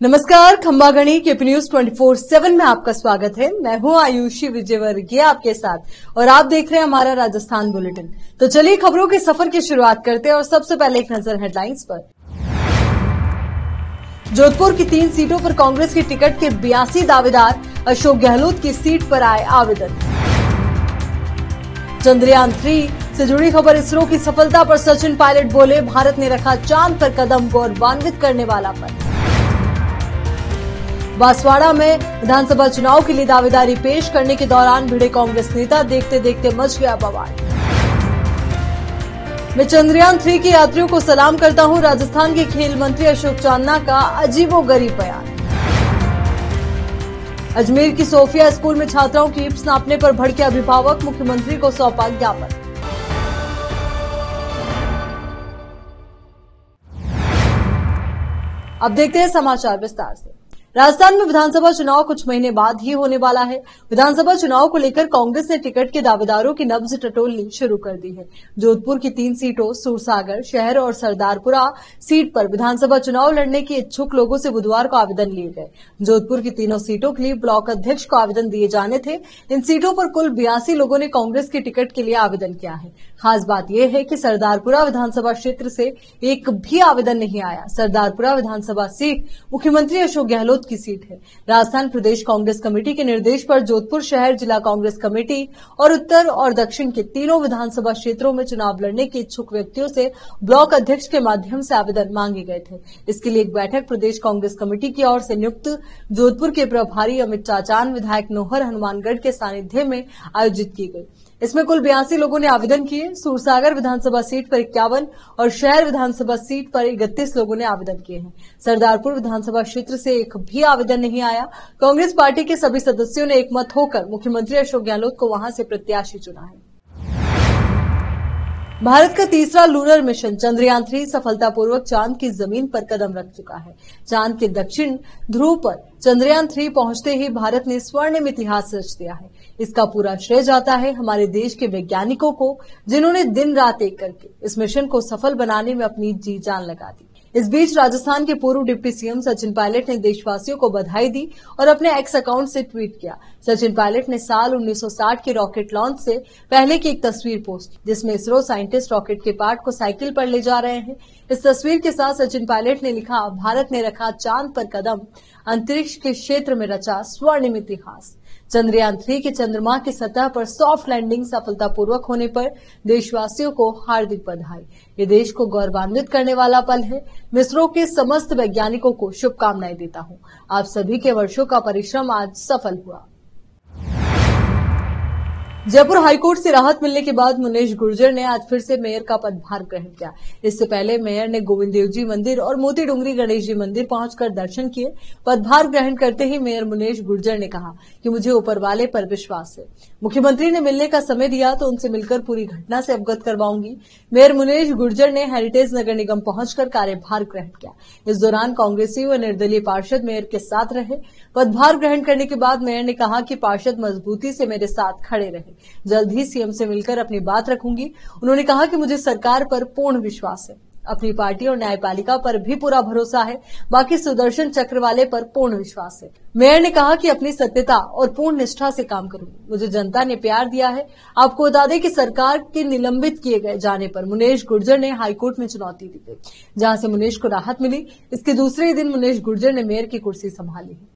नमस्कार, खंबागणी KP news 24/7 में आपका स्वागत है। मैं हूं आयुषी विजयवर्गीय आपके साथ और आप देख रहे हैं हमारा राजस्थान बुलेटिन। तो चलिए खबरों के सफर की शुरुआत करते हैं और सबसे पहले एक नजर हेडलाइंस पर। जोधपुर की 3 सीटों पर कांग्रेस की टिकट के 82 दावेदार, अशोक गहलोत की सीट पर आए आवेदन। चंद्रयान 3 से जुड़ी खबर। इसरो की सफलता पर सचिन पायलट बोले, भारत ने रखा चांद पर कदम, गौरवान्वित करने वाला पल। बांसवाड़ा में विधानसभा चुनाव के लिए दावेदारी पेश करने के दौरान भिड़े कांग्रेस नेता, देखते देखते मच गया बवाल। मैं चंद्रयान 3 के यात्रियों को सलाम करता हूं, राजस्थान के खेल मंत्री अशोक चांदना का अजीबोगरीब बयान। अजमेर की सोफिया स्कूल में छात्राओं की ईंट नापने पर भड़के अभिभावक, मुख्यमंत्री को सौंपा ज्ञापन। अब देखते हैं समाचार विस्तार से। राजस्थान में विधानसभा चुनाव कुछ महीने बाद ही होने वाला है। विधानसभा चुनाव को लेकर कांग्रेस ने टिकट के दावेदारों की नब्ज टटोलनी शुरू कर दी है। जोधपुर की 3 सीटों सूरसागर शहर और सरदारपुरा सीट पर विधानसभा चुनाव लड़ने के इच्छुक लोगों से बुधवार को आवेदन लिए गए। जोधपुर की तीनों सीटों के लिए ब्लॉक अध्यक्ष को आवेदन दिए जाने थे। इन सीटों पर कुल 82 लोगों ने कांग्रेस की टिकट के लिए आवेदन किया है। खास बात यह है कि सरदारपुरा विधानसभा क्षेत्र से एक भी आवेदन नहीं आया। सरदारपुरा विधानसभा सीट मुख्यमंत्री अशोक गहलोत की सीट है। राजस्थान प्रदेश कांग्रेस कमेटी के निर्देश पर जोधपुर शहर जिला कांग्रेस कमेटी और उत्तर और दक्षिण के तीनों विधानसभा क्षेत्रों में चुनाव लड़ने के इच्छुक व्यक्तियों से ब्लॉक अध्यक्ष के माध्यम से आवेदन मांगे गए थे। इसके लिए एक बैठक प्रदेश कांग्रेस कमेटी की ओर से नियुक्त जोधपुर के प्रभारी अमित चाचान, विधायक नोहर हनुमानगढ़ के सानिध्य में आयोजित की गई। इसमें कुल 82 लोगों ने आवेदन किए। सूरसागर विधानसभा सीट पर 51 और शहर विधानसभा सीट पर 31 लोगों ने आवेदन किए हैं। सरदारपुर विधानसभा क्षेत्र से एक भी आवेदन नहीं आया। कांग्रेस पार्टी के सभी सदस्यों ने एकमत होकर मुख्यमंत्री अशोक गहलोत को वहां से प्रत्याशी चुना है। भारत का तीसरा लूनर मिशन चंद्रयान 3 सफलतापूर्वक चांद की जमीन पर कदम रख चुका है। चांद के दक्षिण ध्रुव पर चंद्रयान 3 पहुंचते ही भारत ने स्वर्णिम इतिहास रच दिया है। इसका पूरा श्रेय जाता है हमारे देश के वैज्ञानिकों को, जिन्होंने दिन रात एक करके इस मिशन को सफल बनाने में अपनी जी जान लगा दी। इस बीच राजस्थान के पूर्व डिप्टी सीएम सचिन पायलट ने देशवासियों को बधाई दी और अपने एक्स अकाउंट से ट्वीट किया। सचिन पायलट ने साल 1960 के रॉकेट लॉन्च से पहले की एक तस्वीर पोस्ट की, जिसमें इसरो साइंटिस्ट रॉकेट के पार्ट को साइकिल पर ले जा रहे हैं। इस तस्वीर के साथ सचिन पायलट ने लिखा, भारत ने रखा चांद पर कदम, अंतरिक्ष के क्षेत्र में रचा स्वर्णिम इतिहास। चंद्रयान 3 के चंद्रमा की सतह पर सॉफ्ट लैंडिंग सफलतापूर्वक होने पर देशवासियों को हार्दिक बधाई। ये देश को गौरवान्वित करने वाला पल है। मैं इसरो के समस्त वैज्ञानिकों को शुभकामनाएं देता हूं। आप सभी के वर्षों का परिश्रम आज सफल हुआ। जयपुर हाईकोर्ट से राहत मिलने के बाद मुनेश गुर्जर ने आज फिर से मेयर का पदभार ग्रहण किया। इससे पहले मेयर ने गोविंद देव जी मंदिर और मोती डूंगरी गणेश जी मंदिर पहुंचकर दर्शन किए। पदभार ग्रहण करते ही मेयर मुनेश गुर्जर ने कहा कि मुझे ऊपर वाले पर विश्वास है। मुख्यमंत्री ने मिलने का समय दिया तो उनसे मिलकर पूरी घटना से अवगत करवाऊंगी। मेयर मुनेश गुर्जर ने हेरिटेज नगर निगम पहुंचकर कार्यभार ग्रहण किया। इस दौरान कांग्रेसी व निर्दलीय पार्षद मेयर के साथ रहे। पदभार ग्रहण करने के बाद मेयर ने कहा कि पार्षद मजबूती से मेरे साथ खड़े रहे। जल्द ही सीएम से मिलकर अपनी बात रखूंगी। उन्होंने कहा कि मुझे सरकार पर पूर्ण विश्वास है, अपनी पार्टी और न्यायपालिका पर भी पूरा भरोसा है, बाकी सुदर्शन चक्र वाले पर पूर्ण विश्वास है। मेयर ने कहा कि अपनी सत्यता और पूर्ण निष्ठा से काम करूंगी। मुझे जनता ने प्यार दिया है। आपको बता दें कि सरकार के निलंबित किए गए जाने पर मुनेश गुर्जर ने हाईकोर्ट में चुनौती दी थी, जहां से मुनेश को राहत मिली। इसके दूसरे दिन मुनेश गुर्जर ने मेयर की कुर्सी संभाली है।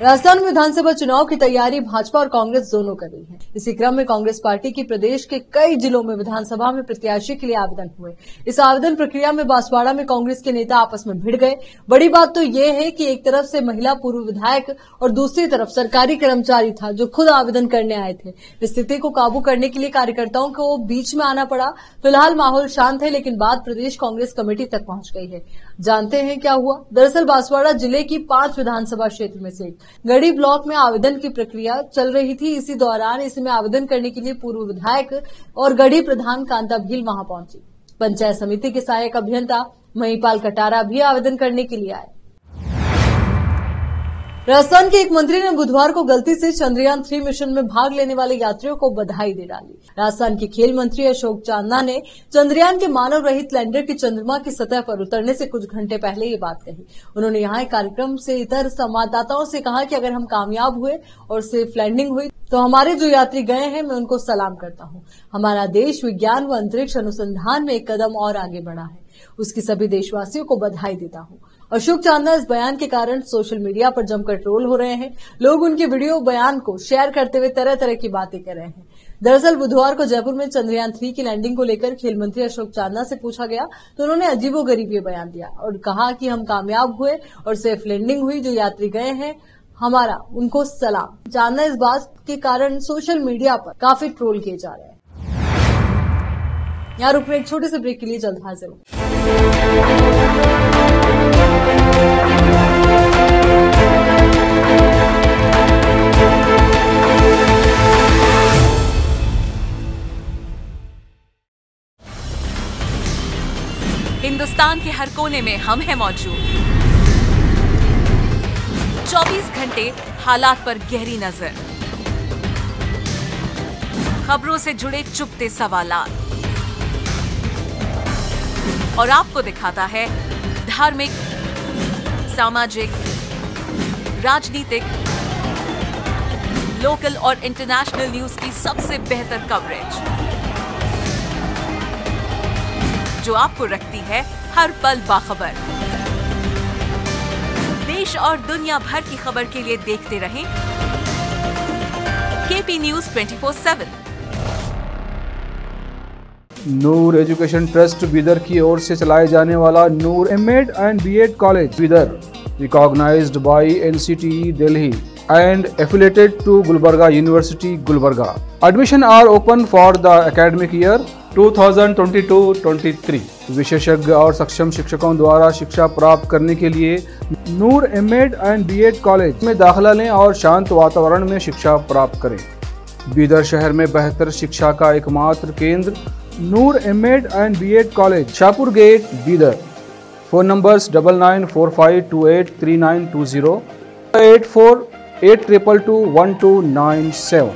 राजस्थान में विधानसभा चुनाव की तैयारी भाजपा और कांग्रेस दोनों कर रही है। इसी क्रम में कांग्रेस पार्टी की प्रदेश के कई जिलों में विधानसभा में प्रत्याशी के लिए आवेदन हुए। इस आवेदन प्रक्रिया में बांसवाड़ा में कांग्रेस के नेता आपस में भिड़ गए। बड़ी बात तो ये है कि एक तरफ से महिला पूर्व विधायक और दूसरी तरफ सरकारी कर्मचारी था जो खुद आवेदन करने आए थे। इस स्थिति को काबू करने के लिए कार्यकर्ताओं को बीच में आना पड़ा। फिलहाल माहौल शांत है, लेकिन बात प्रदेश कांग्रेस कमेटी तक पहुंच गई है। जानते हैं क्या हुआ। दरअसल बांसवाड़ा जिले की 5 विधानसभा क्षेत्र में से गढ़ी ब्लॉक में आवेदन की प्रक्रिया चल रही थी। इसी दौरान इसमें आवेदन करने के लिए पूर्व विधायक और गढ़ी प्रधान कांता भील वहां पहुंची। पंचायत समिति के सहायक अभियंता महिपाल कटारा भी आवेदन करने के लिए आए। राजस्थान के एक मंत्री ने बुधवार को गलती से चंद्रयान 3 मिशन में भाग लेने वाले यात्रियों को बधाई दे डाली। राजस्थान के खेल मंत्री अशोक चांदना ने चंद्रयान के मानव रहित लैंडर के चंद्रमा की सतह पर उतरने से कुछ घंटे पहले ये बात कही। उन्होंने यहाँ एक कार्यक्रम से इतर संवाददाताओं से कहा कि अगर हम कामयाब हुए और सेफ लैंडिंग हुई तो हमारे जो यात्री गए हैं मैं उनको सलाम करता हूँ। हमारा देश विज्ञान व अंतरिक्ष अनुसंधान में एक कदम और आगे बढ़ा है, उसकी सभी देशवासियों को बधाई देता हूँ। अशोक चांदना इस बयान के कारण सोशल मीडिया पर जमकर ट्रोल हो रहे हैं। लोग उनके वीडियो बयान को शेयर करते हुए तरह तरह की बातें कर रहे हैं। दरअसल बुधवार को जयपुर में चंद्रयान 3 की लैंडिंग को लेकर खेल मंत्री अशोक चांदना से पूछा गया तो उन्होंने अजीबोगरीब ये बयान दिया और कहा कि हम कामयाब हुए और सेफ लैंडिंग हुई, जो यात्री गए हैं हमारा उनको सलाम। चांदना इस बात के कारण सोशल मीडिया पर काफी ट्रोल किए जा रहे हैं। यहाँ रुक रहे एक छोटे से ब्रेक के लिए, जल्द हाजिर हूं। हिंदुस्तान के हर कोने में हम हैं मौजूद। 24 घंटे हालात पर गहरी नजर, खबरों से जुड़े चुपते सवालात और आपको दिखाता है धार्मिक, सामाजिक, राजनीतिक, लोकल और इंटरनेशनल न्यूज की सबसे बेहतर कवरेज, जो आपको रखती है हर पल बाखबर। देश और दुनिया भर की खबर के लिए देखते रहें KP news 24/7। Noor education trust Bidar की ओर से चलाए जाने वाला Noor MEd and BEd college Bidar, recognised by NCTE Delhi and affiliated to Gulbarga University, Gulbarga. Admission are open for the academic year 2022-23. विशेषज्ञ और सक्षम शिक्षकों द्वारा शिक्षा प्राप्त करने के लिए नूर एमएड एंड बीएड कॉलेज में दाखिला लें और शांत वातावरण में शिक्षा प्राप्त करें। बीदर शहर में बेहतर शिक्षा का एकमात्र केंद्र Noor MEd and BEd college, Shahpur gate, Bidar. Phone numbers 9945283920, 8482221297।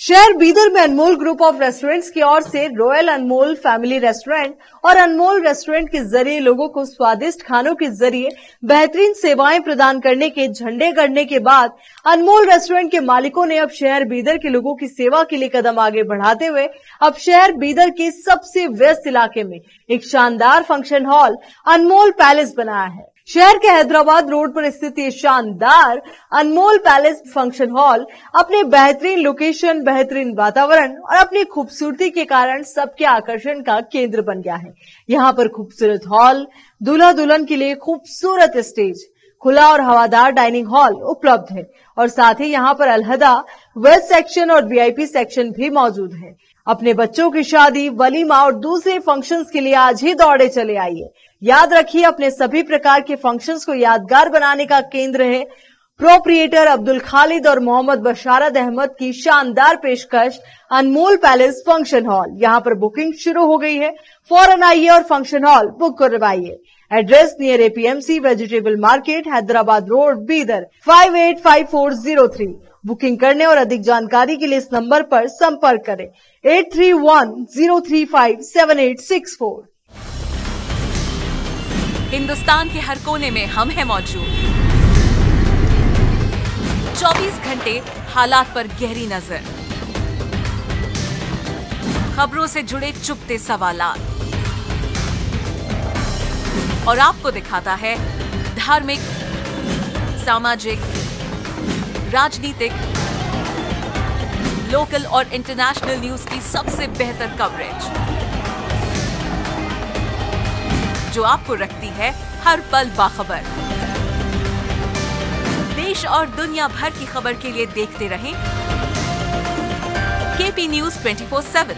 शहर बीदर में अनमोल ग्रुप ऑफ रेस्टोरेंट्स की ओर से रॉयल अनमोल फैमिली रेस्टोरेंट और अनमोल रेस्टोरेंट के जरिए लोगों को स्वादिष्ट खानों के जरिए बेहतरीन सेवाएं प्रदान करने के झंडे गड़ने के बाद अनमोल रेस्टोरेंट के मालिकों ने अब शहर बीदर के लोगों की सेवा के लिए कदम आगे बढ़ाते हुए अब शहर बीदर के सबसे व्यस्त इलाके में एक शानदार फंक्शन हॉल अनमोल पैलेस बनाया है। शहर के हैदराबाद रोड पर स्थित ये शानदार अनमोल पैलेस फंक्शन हॉल अपने बेहतरीन लोकेशन, बेहतरीन वातावरण और अपनी खूबसूरती के कारण सबके आकर्षण का केंद्र बन गया है। यहाँ पर खूबसूरत हॉल, दूल्हा दुल्हन के लिए खूबसूरत स्टेज, खुला और हवादार डाइनिंग हॉल उपलब्ध है और साथ ही यहाँ पर अलहदा वेस्ट सेक्शन और वीआईपी सेक्शन भी मौजूद है। अपने बच्चों की शादी, वलीमा और दूसरे फंक्शंस के लिए आज ही दौड़े चले आइए। याद रखिए, अपने सभी प्रकार के फंक्शंस को यादगार बनाने का केंद्र है प्रोप्रिएटर अब्दुल खालिद और मोहम्मद बशारत अहमद की शानदार पेशकश अनमोल पैलेस फंक्शन हॉल। यहाँ पर बुकिंग शुरू हो गई है, फौरन आइए और फंक्शन हॉल बुक करवाइए। Address near APMC vegetable market, Hyderabad road, Bidar 585403। Booking करने और अधिक जानकारी के लिए इस नंबर पर संपर्क करें 8310357864। हिंदुस्तान के हर कोने में हम हैं मौजूद। 24 घंटे हालात पर गहरी नजर, खबरों से जुड़े चुपते सवालात और आपको दिखाता है धार्मिक, सामाजिक, राजनीतिक, लोकल और इंटरनेशनल न्यूज की सबसे बेहतर कवरेज, जो आपको रखती है हर पल बाखबर। देश और दुनिया भर की खबर के लिए देखते रहें केपी न्यूज 24/7।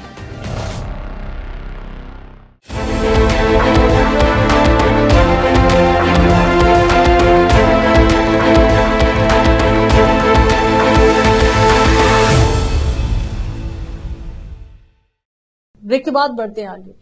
ब्रेक के बाद बढ़ते हैं आगे।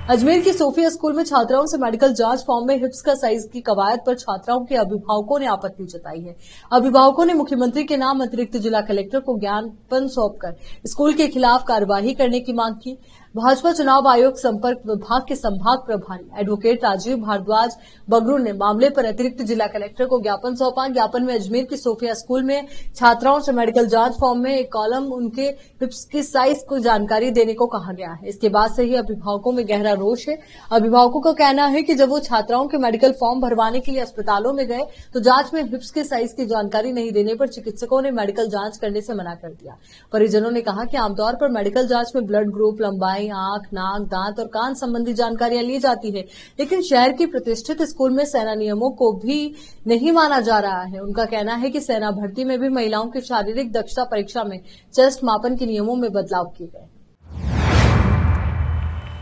अजमेर की सोफिया स्कूल में छात्राओं से मेडिकल जांच फॉर्म में हिप्स का साइज की कवायद पर छात्राओं के अभिभावकों ने आपत्ति जताई है। अभिभावकों ने मुख्यमंत्री के नाम अतिरिक्त जिला कलेक्टर को ज्ञापन सौंपकर स्कूल के खिलाफ कार्यवाही करने की मांग की। भाजपा चुनाव आयोग संपर्क विभाग के संभाग प्रभारी एडवोकेट राजीव भारद्वाज बगरू ने मामले पर अतिरिक्त जिला कलेक्टर को ज्ञापन सौंपा। ज्ञापन में अजमेर की सोफिया स्कूल में छात्राओं से मेडिकल जांच फॉर्म में एक कॉलम उनके हिप्स की साइज को जानकारी देने को कहा गया है। इसके बाद से ही अभिभावकों में गहरा रोष है। अभिभावकों का कहना है कि जब वो छात्राओं के मेडिकल फॉर्म भरवाने के लिए अस्पतालों में गए तो जांच में हिप्स के साइज की जानकारी नहीं देने पर चिकित्सकों ने मेडिकल जांच करने से मना कर दिया। परिजनों ने कहा कि आमतौर पर मेडिकल जांच में ब्लड ग्रुप, लंबाई, आंख, नाक, दांत और कान संबंधी जानकारियां ली जाती है, लेकिन शहर की प्रतिष्ठित स्कूल में सेना नियमों को भी नहीं माना जा रहा है। उनका कहना है कि सेना भर्ती में भी महिलाओं की शारीरिक दक्षता परीक्षा में चेस्ट मापन के नियमों में बदलाव किए गए।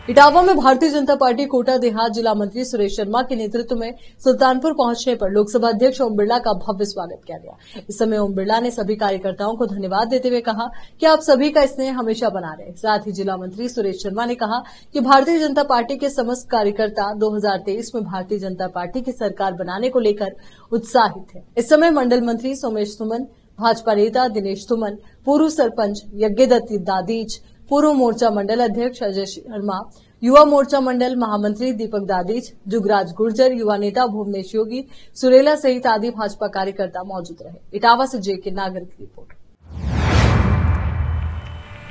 इटावा में भारतीय जनता पार्टी कोटा देहात जिला मंत्री सुरेश शर्मा के नेतृत्व में सुल्तानपुर पहुंचने पर लोकसभा अध्यक्ष ओम बिरला का भव्य स्वागत किया गया। इस समय ओम बिरला ने सभी कार्यकर्ताओं को धन्यवाद देते हुए कहा कि आप सभी का स्नेह हमेशा बना रहे। साथ ही जिला मंत्री सुरेश शर्मा ने कहा कि भारतीय जनता पार्टी के समस्त कार्यकर्ता 2023 में भारतीय जनता पार्टी की सरकार बनाने को लेकर उत्साहित है। इस समय मंडल मंत्री सोमेश सुमन, भाजपा नेता दिनेश सुमन, पूर्व सरपंच यज्ञदत्त दादीच, पूर्व मोर्चा मंडल अध्यक्ष अजय शर्मा, युवा मोर्चा मंडल महामंत्री दीपक दादीच, जुगराज गुर्जर, युवा नेता भुवनेश योगी, सुरेला सहित आदि भाजपा कार्यकर्ता मौजूद रहे। इटावा से जेके नागर की रिपोर्ट।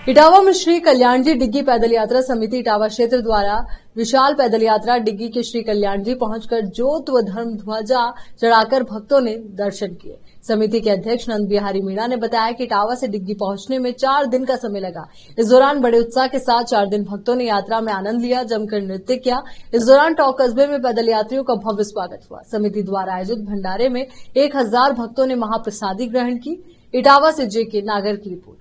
इटावा में श्री कल्याण जी डिग्गी पैदल यात्रा समिति इटावा क्षेत्र द्वारा विशाल पैदल यात्रा डिग्गी के श्री कल्याण जी पहुंचकर ज्योत व धर्म ध्वजा चढ़ाकर भक्तों ने दर्शन किए। समिति के अध्यक्ष नंद बिहारी मीणा ने बताया कि इटावा से डिग्गी पहुंचने में 4 दिन का समय लगा। इस दौरान बड़े उत्साह के साथ 4 दिन भक्तों ने यात्रा में आनंद लिया, जमकर नृत्य किया। इस दौरान टॉक कस्बे में पैदल यात्रियों का भव्य स्वागत हुआ। समिति द्वारा आयोजित भंडारे में 1000 भक्तों ने महाप्रसादी ग्रहण की। इटावा से जेके नागर की रिपोर्ट।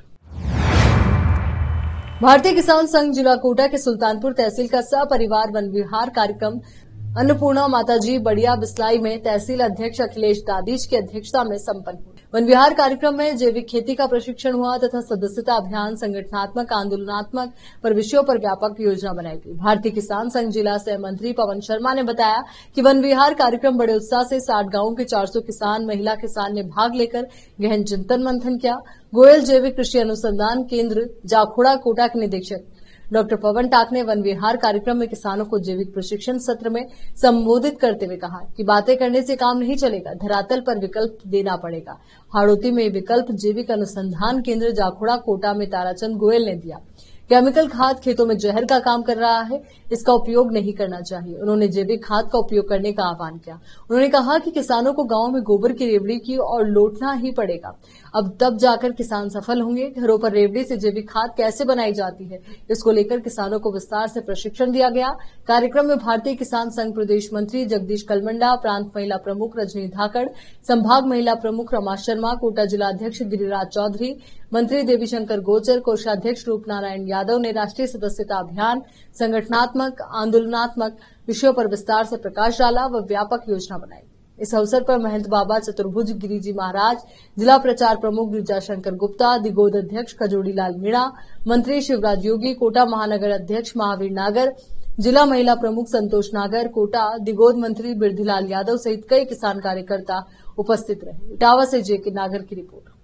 भारतीय किसान संघ जिला कोटा के सुल्तानपुर तहसील का सपरिवार वन विहार कार्यक्रम अन्नपूर्णा माताजी बड़िया बिस्लाई में तहसील अध्यक्ष अखिलेश दादीच की अध्यक्षता में संपन्न हुआ। वन विहार कार्यक्रम में जैविक खेती का प्रशिक्षण हुआ तथा सदस्यता अभियान, संगठनात्मक, आंदोलनात्मक पर विषयों पर व्यापक योजना बनाई गई। भारतीय किसान संघ जिला सह मंत्री पवन शर्मा ने बताया कि वन विहार कार्यक्रम बड़े उत्साह से 60 गांवों के 400 किसान, महिला किसान ने भाग लेकर गहन चिंतन मंथन किया। गोयल जैविक कृषि अनुसंधान केंद्र जाखोड़ा कोटा के निदेशक डॉक्टर पवन टाक ने वन विहार कार्यक्रम में किसानों को जैविक प्रशिक्षण सत्र में संबोधित करते हुए कहा कि बातें करने से काम नहीं चलेगा, धरातल पर विकल्प देना पड़ेगा। हाड़ौती में विकल्प जैविक अनुसंधान केंद्र जाखोड़ा कोटा में ताराचंद गोयल ने दिया। केमिकल खाद खेतों में जहर का काम कर रहा है, इसका उपयोग नहीं करना चाहिए। उन्होंने जैविक खाद का उपयोग करने का आह्वान किया। उन्होंने कहा कि किसानों को गांव में गोबर की रेवड़ी की और लौटना ही पड़ेगा, अब तब जाकर किसान सफल होंगे। घरों पर रेवड़ी से जैविक खाद कैसे बनाई जाती है, इसको लेकर किसानों को विस्तार से प्रशिक्षण दिया गया। कार्यक्रम में भारतीय किसान संघ प्रदेश मंत्री जगदीश कलमंडा, प्रांत महिला प्रमुख रजनी धाकड़, संभाग महिला प्रमुख रमा शर्मा, कोटा जिला अध्यक्ष गिरिराज चौधरी, मंत्री देवीशंकर गोचर, कोषाध्यक्ष रूपनारायण यादव ने राष्ट्रीय सदस्यता अभियान, संगठनात्मक, आंदोलनात्मक विषयों पर विस्तार से प्रकाश डाला व व्यापक योजना बनाई। इस अवसर पर महंत बाबा चतुर्भुज गिरिजी महाराज, जिला प्रचार प्रमुख गिरिजाशंकर गुप्ता, दिगोद अध्यक्ष खजूड़ीलाल मीणा, मंत्री शिवराज योगी, कोटा महानगर अध्यक्ष महावीर नागर, जिला महिला प्रमुख संतोष नागर, कोटा दिगोद मंत्री बिरधीलाल यादव सहित कई किसान कार्यकर्ता उपस्थित रहे। इटावा से जेके नागर की रिपोर्ट।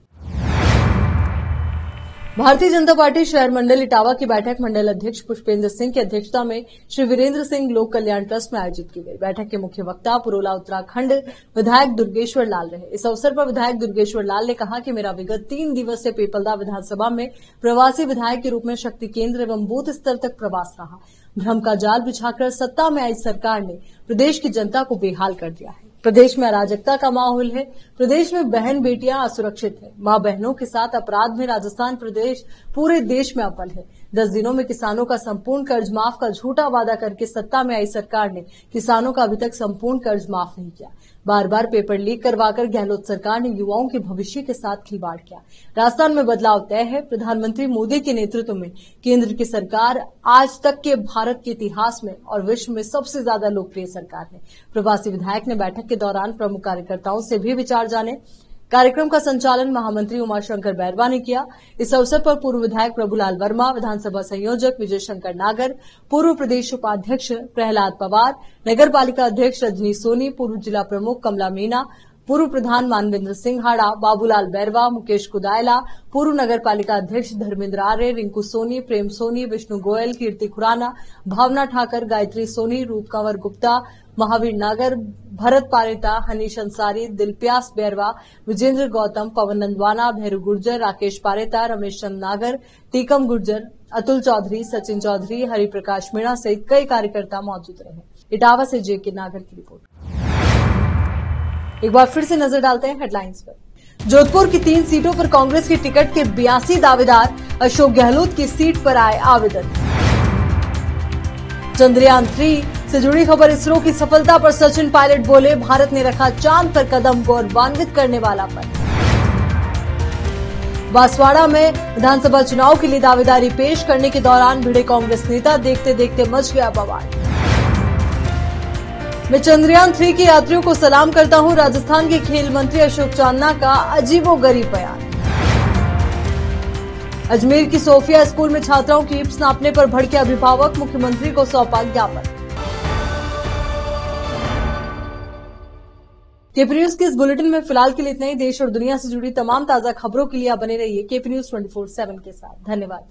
भारतीय जनता पार्टी शहर मंडल इटावा की बैठक मंडल अध्यक्ष पुष्पेंद्र सिंह की अध्यक्षता में श्री वीरेंद्र सिंह लोक कल्याण ट्रस्ट में आयोजित की गई। बैठक के मुख्य वक्ता पुरोला उत्तराखंड विधायक दुर्गेश्वर लाल रहे। इस अवसर पर विधायक दुर्गेश्वर लाल ने कहा कि मेरा विगत 3 दिवसीय पीपलदा विधानसभा में प्रवासी विधायक के रूप में शक्ति केंद्र एवं बूथ स्तर तक प्रवास रहा। भ्रम का जाल बिछाकर सत्ता में आई सरकार ने प्रदेश की जनता को बेहाल कर दिया है। प्रदेश में अराजकता का माहौल है। प्रदेश में बहन बेटियां असुरक्षित है। मां बहनों के साथ अपराध में राजस्थान प्रदेश पूरे देश में अव्वल है। 10 दिनों में किसानों का संपूर्ण कर्ज माफ का झूठा वादा करके सत्ता में आई सरकार ने किसानों का अभी तक संपूर्ण कर्ज माफ नहीं किया। बार बार पेपर लीक करवाकर गहलोत सरकार ने युवाओं के भविष्य के साथ खिलवाड़ किया। राजस्थान में बदलाव तय है। प्रधानमंत्री मोदी के नेतृत्व में केंद्र की सरकार आज तक के भारत के इतिहास में और विश्व में सबसे ज्यादा लोकप्रिय सरकार है। प्रवासी विधायक ने बैठक के दौरान प्रमुख कार्यकर्ताओं से भी विचार जाने। कार्यक्रम का संचालन महामंत्री उमाशंकर बैरवा ने किया। इस अवसर पर पूर्व विधायक प्रभुलाल वर्मा, विधानसभा संयोजक विजय शंकर नागर, पूर्व प्रदेश उपाध्यक्ष प्रहलाद पवार, नगर पालिका अध्यक्ष रजनी सोनी, पूर्व जिला प्रमुख कमला मीना, पूर्व प्रधान मानवेंद्र सिंघाड़ा, बाबूलाल बैरवा, मुकेश कुदायला, पूर्व नगर पालिका अध्यक्ष धर्मेंद्र आर्य, रिंकू सोनी, प्रेम सोनी, विष्णु गोयल, कीर्ति खुराना, भावना ठाकर, गायत्री सोनी, रूप कंवर गुप्ता, महावीर नागर, भरत पारेटा, हनीश अंसारी, दिलप्यास बैरवा, विजेंद्र गौतम, पवन नंदवाना, भैरू गुर्जर, राकेश पारेटा, रमेश चंद नागर, टीकम गुर्जर, अतुल चौधरी, सचिन चौधरी, हरिप्रकाश मीणा सहित कई कार्यकर्ता मौजूद रहे। इटावा से जेके नागर की रिपोर्ट। एक बार फिर से नजर डालते हैं हेडलाइंस पर। जोधपुर की 3 सीटों पर कांग्रेस की टिकट के 82 दावेदार, अशोक गहलोत की सीट पर आए आवेदन। चंद्रयान 3 से जुड़ी खबर। इसरो की सफलता पर सचिन पायलट बोले, भारत ने रखा चांद पर कदम, गौरवान्वित करने वाला पल। बांसवाड़ा में विधानसभा चुनाव के लिए दावेदारी पेश करने के दौरान भिड़े कांग्रेस नेता, देखते देखते मच गया बवाल। मैं चंद्रयान 3 के यात्रियों को सलाम करता हूं, राजस्थान के खेल मंत्री अशोक चांदना का अजीबोगरीब बयान। अजमेर की सोफिया स्कूल में छात्राओं की हिप्स नापने पर भड़के अभिभावक, मुख्यमंत्री को सौंपा ज्ञापन। केपी न्यूज के इस बुलेटिन में फिलहाल के लिए इतना ही। देश और दुनिया से जुड़ी तमाम ताजा खबरों के लिए आप बने रहिए केपी न्यूज 24/7 के साथ। धन्यवाद।